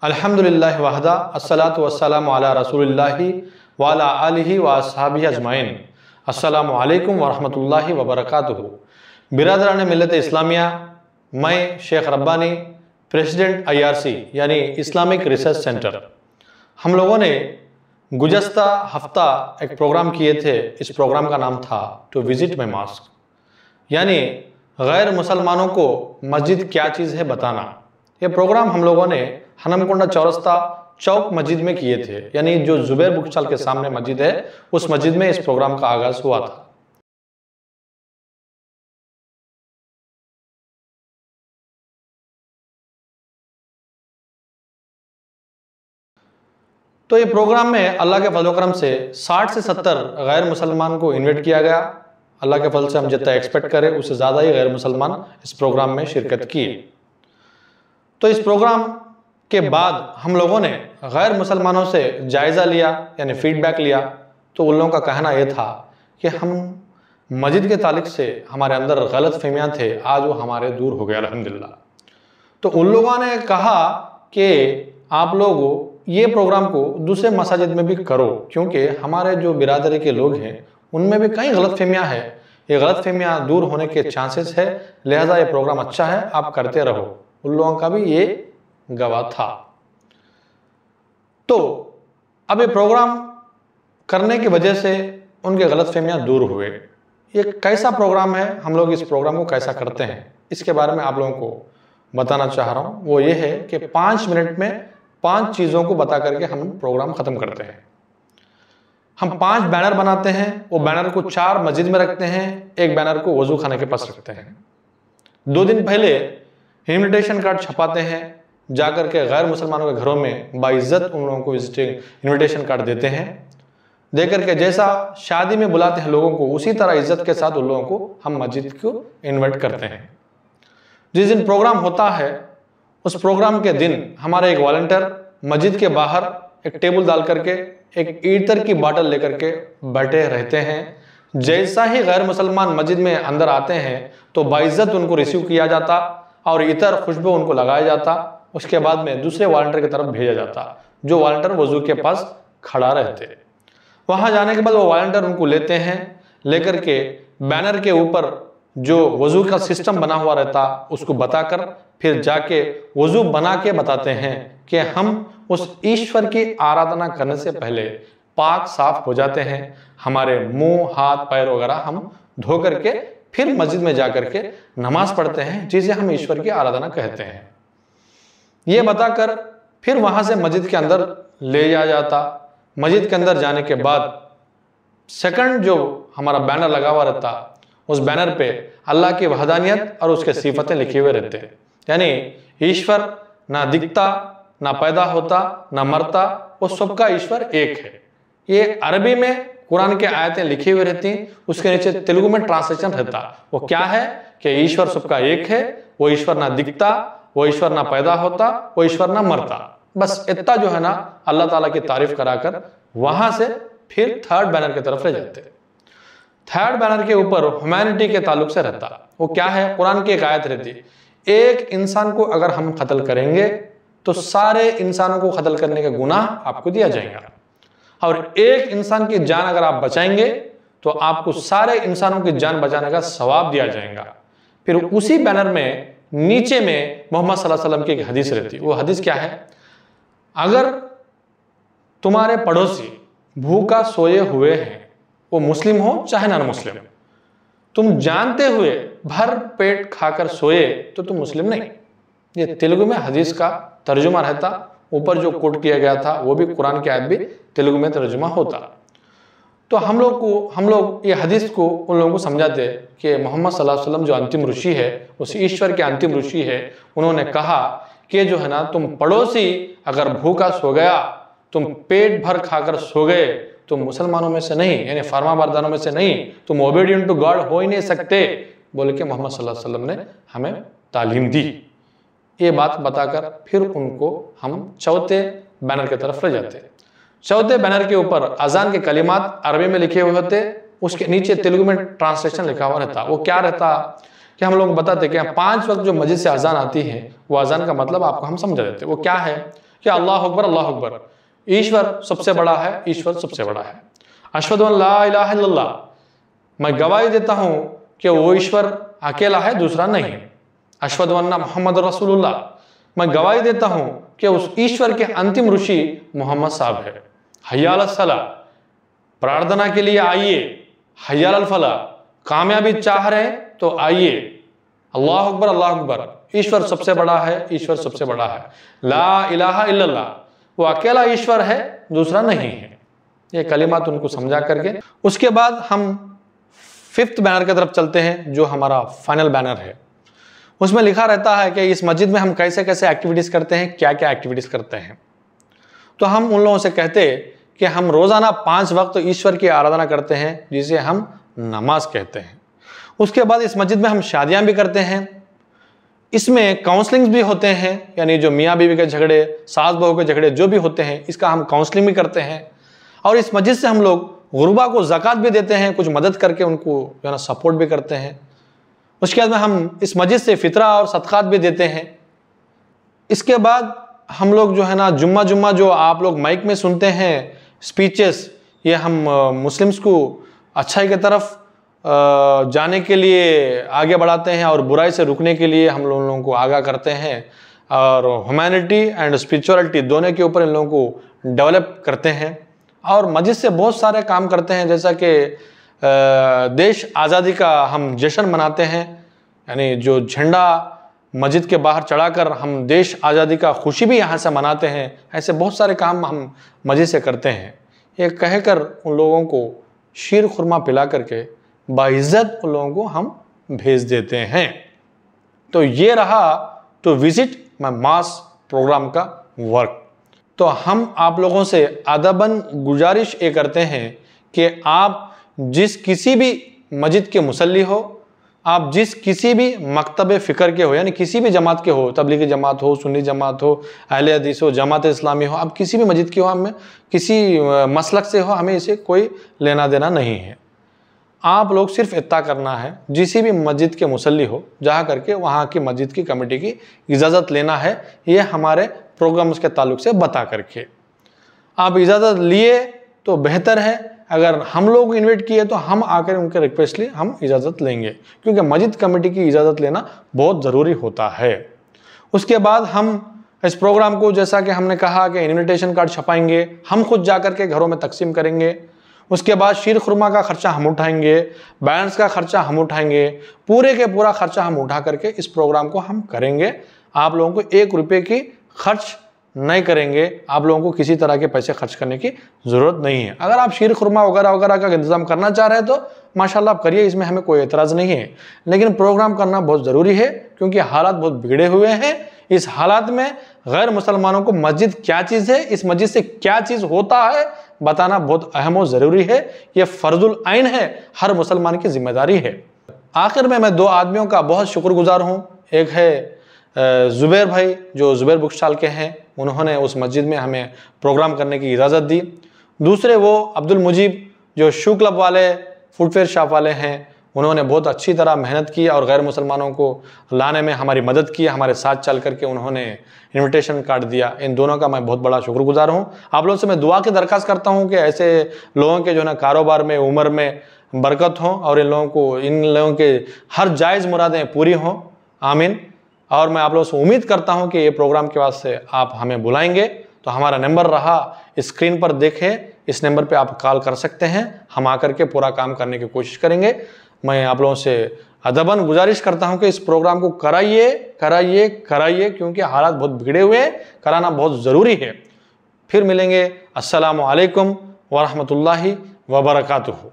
अल्हम्दुलिल्लाहि वहदा अस्सलातु वस्सलामु अला रसूलिल्लाहि व अला आलिहि व अस्हाबिहि अजमाइन। अस्सलामु अलैकुम व रहमतुल्लाहि व बरकातुहू। बिरादरान मिल्लत इस्लामिया, मैं शेख रब्बानी, प्रेसिडेंट IRC यानी इस्लामिक रिसर्च सेंटर, हम लोगों ने गुज़श्ता हफ्ता एक प्रोग्राम किए थे। इस प्रोग्राम का नाम था टू विजिट माई मॉस्क, यानी गैर मुसलमानों को मस्जिद क्या चीज़ है बताना। ये प्रोग्राम हम लोगों ने हनमकुंडा चौरस्ता चौक मस्जिद में किए थे, यानी जो जुबैर बुक स्टॉल के सामने मस्जिद है, उस मस्जिद में इस प्रोग्राम का आगाज़ हुआ था। तो ये प्रोग्राम में अल्लाह के फजल करम से 60 से 70 गैर मुसलमान को इन्वाइट किया गया। अल्लाह के फजल से हम जितना एक्सपेक्ट करें उससे ज़्यादा ही गैर मुसलमान इस प्रोग्राम में शिरकत किए। तो इस प्रोग्राम के बाद हम लोगों ने गैर मुसलमानों से जायज़ा लिया, यानी फीडबैक लिया। तो उन लोगों का कहना यह था कि हम मस्जिद के ताल्लुक़ से हमारे अंदर गलत फहमियाँ थे, आज वो हमारे दूर हो गया अल्हम्दुलिल्लाह। तो उन लोगों ने कहा कि आप लोग ये प्रोग्राम को दूसरे मसाजिद में भी करो, क्योंकि हमारे जो बिरादरी के लोग हैं उनमें भी कई गलत फहमियाँ हैं। ये गलत फहमियाँ दूर होने के चांसेस है, लिहाजा ये प्रोग्राम अच्छा है, आप करते रहो। उन लोगों का भी ये गवाह था। तो अब ये प्रोग्राम करने की वजह से उनके गलत फहमियाँ दूर हुए। ये कैसा प्रोग्राम है, हम लोग इस प्रोग्राम को कैसा करते हैं, इसके बारे में आप लोगों को बताना चाह रहा हूँ। वो ये है कि 5 मिनट में 5 चीज़ों को बता करके हम प्रोग्राम ख़त्म करते हैं। हम 5 बैनर बनाते हैं, वो बैनर को 4 मस्जिद में रखते हैं, एक बैनर को वजू खाने के पास रखते हैं। 2 दिन पहले इन्विटेशन कार्ड छपाते हैं, जाकर के गैर मुसलमानों के घरों में बाइज्जत उन लोगों को इन्विटेशन कार्ड देते हैं। दे करके जैसा शादी में बुलाते हैं लोगों को, उसी तरह इज्जत के साथ उन लोगों को हम मस्जिद को इन्वाइट करते हैं। जिस दिन प्रोग्राम होता है उस प्रोग्राम के दिन हमारा एक वॉलंटियर मस्जिद के बाहर एक टेबल डाल करके एक ईतर की बाटल लेकर के बैठे रहते हैं। जैसा ही गैर मुसलमान मस्जिद में अंदर आते हैं तो बाइज्जत उनको रिसीव किया जाता और इतर खुशबू उनको लगाया जाता। उसके बाद में दूसरे वॉलंटियर की तरफ भेजा जाता, जो वॉलंटियर वजू के पास खड़ा रहते। वहाँ जाने के बाद वो वॉलंटियर उनको लेते हैं, लेकर के बैनर के ऊपर जो वजू का सिस्टम बना हुआ रहता उसको बताकर फिर जाके वजू बना के बताते हैं कि हम उस ईश्वर की आराधना करने से पहले पाक साफ हो जाते हैं। हमारे मुंह, हाथ, पैर वगैरह हम धो करके फिर मस्जिद में जा करके नमाज पढ़ते हैं, जिसे हम ईश्वर की आराधना कहते हैं। ये बताकर फिर वहां से मस्जिद के अंदर ले जाया जाता। मस्जिद के अंदर जाने के बाद सेकंड जो हमारा बैनर लगा हुआ रहता, उस बैनर पे अल्लाह की वहदानियत और उसके सिफतें लिखे हुए रहते हैं, यानी ईश्वर ना दिखता, ना पैदा होता, ना मरता, वो सबका ईश्वर एक है। ये अरबी में कुरान के आयतें लिखी हुई रहती, उसके नीचे तेलुगु में ट्रांसलेशन रहता। वो क्या है कि ईश्वर सबका एक है, वो ईश्वर ना दिखता, वो ईश्वर ना पैदा होता, वो ईश्वर ना मरता। बस इतना जो है ना अल्लाह ताला की तारीफ कराकर वहां से फिर थर्ड बैनर की तरफ ले जाते। थर्ड बैनर के ऊपर ह्यूमैनिटी के ताल्लुक से रहता। वो क्या है, कुरान की एक आयत रहती, एक इंसान को अगर हम कत्ल करेंगे तो सारे इंसानों को कत्ल करने का गुनाह आपको दिया जाएगा, और एक इंसान की जान अगर आप बचाएंगे तो आपको सारे इंसानों की जान बचाने का सवाब दिया जाएगा। फिर उसी बैनर में नीचे में मोहम्मद सल्लल्लाहु अलैहि वसल्लम की एक हदीस रहती। वो हदीस क्या है, अगर तुम्हारे पड़ोसी भूखा सोए हुए हैं, वो मुस्लिम हो चाहे नॉन मुस्लिम, तुम जानते हुए भर पेट खाकर सोए तो तुम मुस्लिम नहीं। ये तेलुगु में हदीस का तर्जुमा रहता। ऊपर जो कोट किया गया था वो भी कुरान की आयत भी तेलुगु में तर्जुमा होता। तो हम लोग ये हदीस को उन लोगों को समझाते कि मोहम्मद सल्लल्लाहु अलैहि वसल्लम जो अंतिम ऋषि है, उस ईश्वर के अंतिम ऋषि है, उन्होंने कहा कि जो है ना, तुम पड़ोसी अगर भूखा सो गया, तुम पेट भर खाकर सो गए, तुम मुसलमानों में से नहीं, यानी फरमाबरदारों में से नहीं, तुम ओबीडियंट टू गॉड हो ही नहीं सकते, बोल के मोहम्मद सल्लल्लाहु अलैहि वसल्लम ने हमें तालीम दी। ये बात बताकर फिर उनको हम चौथे बैनर की तरफ ले जाते। चौथे बैनर के ऊपर अजान के कलिमात अरबी में लिखे हुए होते, उसके नीचे तेलुगु में ट्रांसलेशन लिखा हुआ रहता। वो क्या रहता कि हम लोग बताते कि 5 वक्त जो मस्जिद से अजान आती है, वो अजान का मतलब आपको हम समझा देते। वो क्या है कि अल्लाह अकबर, ईश्वर सबसे बड़ा है, ईश्वर सबसे बड़ा है। अशहदु अन ला इलाहा इल्लल्लाह, मैं गवाही देता हूं कि वो ईश्वर अकेला है, दूसरा नहीं है। अशहदु अन्ना मुहम्मद रसूलुल्लाह, मैं गवाही देता हूं कि उस ईश्वर के अंतिम ऋषि मोहम्मद साहब है। हय्या अलस सलाह, प्रार्थना के लिए आइए। हय्या अल फलाह, कामयाबी चाह रहे हैं तो आइए। अल्लाह अकबर, ईश्वर सबसे बड़ा है, ईश्वर सबसे बड़ा है। ला इलाहा इल्लल्लाह, वो अकेला ईश्वर है, दूसरा नहीं है। ये कलिमात उनको समझा करके उसके बाद हम 5th बैनर की तरफ चलते हैं, जो हमारा फाइनल बैनर है। उसमें लिखा रहता है कि इस मस्जिद में हम कैसे कैसे एक्टिविटीज़ करते हैं, क्या क्या एक्टिविटीज़ करते हैं। तो हम उन लोगों से कहते कि हम रोज़ाना 5 वक्त ईश्वर की आराधना करते हैं, जिसे हम नमाज कहते हैं। उसके बाद इस मस्जिद में हम शादियाँ भी करते हैं। इसमें काउंसलिंग्स भी होते हैं, यानी जो मियाँ बीवी के झगड़े, सास बहू के झगड़े जो भी होते हैं, इसका हम काउंसलिंग भी करते हैं। और इस मस्जिद से हम लोग गुरबा को ज़कात भी देते हैं, कुछ मदद करके उनको जो है ना सपोर्ट भी करते हैं। उसके बाद में हम इस मस्जिद से फितरा और सदक़ात भी देते हैं। इसके बाद हम लोग जो है ना जुम्मा जो आप लोग माइक में सुनते हैं स्पीचेस, ये हम मुस्लिम्स को अच्छाई की तरफ जाने के लिए आगे बढ़ाते हैं और बुराई से रुकने के लिए हम लोगों को आगाह करते हैं, और ह्यूमैनिटी एंड स्पिरिचुअलिटी दोनों के ऊपर इन लोगों को डेवलप करते हैं। और मस्जिद से बहुत सारे काम करते हैं, जैसा कि देश आज़ादी का हम जश्न मनाते हैं, यानी जो झंडा मस्जिद के बाहर चढ़ाकर हम देश आज़ादी का खुशी भी यहाँ से मनाते हैं। ऐसे बहुत सारे काम हम मस्जिद से करते हैं। ये कहकर उन लोगों को शीर खुरमा पिला करके बाइज़्ज़त उन लोगों को हम भेज देते हैं। तो ये रहा to visit my mass program का वर्क। तो हम आप लोगों से अदबन गुजारिश ये करते हैं कि आप जिस किसी भी मस्जिद के मुसल्ली हो, आप जिस किसी भी मकतब फ़िक्र के हो, यानी किसी भी जमात के हो, तबलीगी जमात हो, सुन्नी जमात हो, अहले हदीस हो, जमात इस्लामी हो, आप किसी भी मस्जिद के हो, हमें किसी मसलक से हो, हमें इसे कोई लेना देना नहीं है। आप लोग सिर्फ इत्ता करना है, जिस भी मस्जिद के मुसल्ली हो जहाँ करके वहाँ की मस्जिद की कमेटी की इजाज़त लेना है। ये हमारे प्रोग्राम्स के ताल्लुक से बता करके आप इजाज़त लिए तो बेहतर है। अगर हम लोग इन्वाइट किए तो हम आकर उनके रिक्वेस्ट लिए हम इजाज़त लेंगे, क्योंकि मस्जिद कमेटी की इजाज़त लेना बहुत ज़रूरी होता है। उसके बाद हम इस प्रोग्राम को, जैसा कि हमने कहा कि इन्विटेशन कार्ड छपाएंगे, हम खुद जाकर के घरों में तकसीम करेंगे। उसके बाद शीर खुरमा का खर्चा हम उठाएंगे, बैंड्स का खर्चा हम उठाएंगे, पूरे के पूरा खर्चा हम उठा करके इस प्रोग्राम को हम करेंगे। आप लोगों को 1 रुपये की खर्च नहीं करेंगे, आप लोगों को किसी तरह के पैसे खर्च करने की ज़रूरत नहीं है। अगर आप शीर खुरमा वगैरह वगैरह का इंतज़ाम करना चाह रहे हैं तो माशाल्लाह आप करिए, इसमें हमें कोई एतराज़ नहीं है। लेकिन प्रोग्राम करना बहुत ज़रूरी है, क्योंकि हालात बहुत बिगड़े हुए हैं। इस हालात में गैर मुसलमानों को मस्जिद क्या चीज़ है, इस मस्जिद से क्या चीज़ होता है, बताना बहुत अहम और ज़रूरी है। ये फ़र्ज़ुल ऐन है, हर मुसलमान की जिम्मेदारी है। आखिर में मैं 2 आदमियों का बहुत शुक्रगुजार हूँ। एक है ज़ुबैर भाई, जो ज़ुबैर बुक स्टॉल के हैं, उन्होंने उस मस्जिद में हमें प्रोग्राम करने की इजाज़त दी। दूसरे वो अब्दुल मुजीब, जो शू क्लब वाले, फुटवेयर शॉप वाले हैं, उन्होंने बहुत अच्छी तरह मेहनत की और गैर मुसलमानों को लाने में हमारी मदद की, हमारे साथ चल करके उन्होंने इनविटेशन कार्ड दिया। इन दोनों का मैं बहुत बड़ा शुक्रगुजार हूँ। आप लोगों से मैं दुआ की दरख्वास्त करता हूँ कि ऐसे लोगों के जो है ना कारोबार में, उम्र में बरकत हो और इन लोगों के हर जायज़ मुरादें पूरी हों। आमीन। और मैं आप लोगों से उम्मीद करता हूं कि ये प्रोग्राम के वास्ते आप हमें बुलाएंगे। तो हमारा नंबर रहा स्क्रीन पर, देखें, इस नंबर पे आप कॉल कर सकते हैं। हम आकर के पूरा काम करने की कोशिश करेंगे। मैं आप लोगों से अदबन गुजारिश करता हूं कि इस प्रोग्राम को कराइए, क्योंकि हालात बहुत बिगड़े हुए हैं, कराना बहुत ज़रूरी है। फिर मिलेंगे। अस्सलामु अलैकुम व रहमतुल्लाहि व बरकातुहू।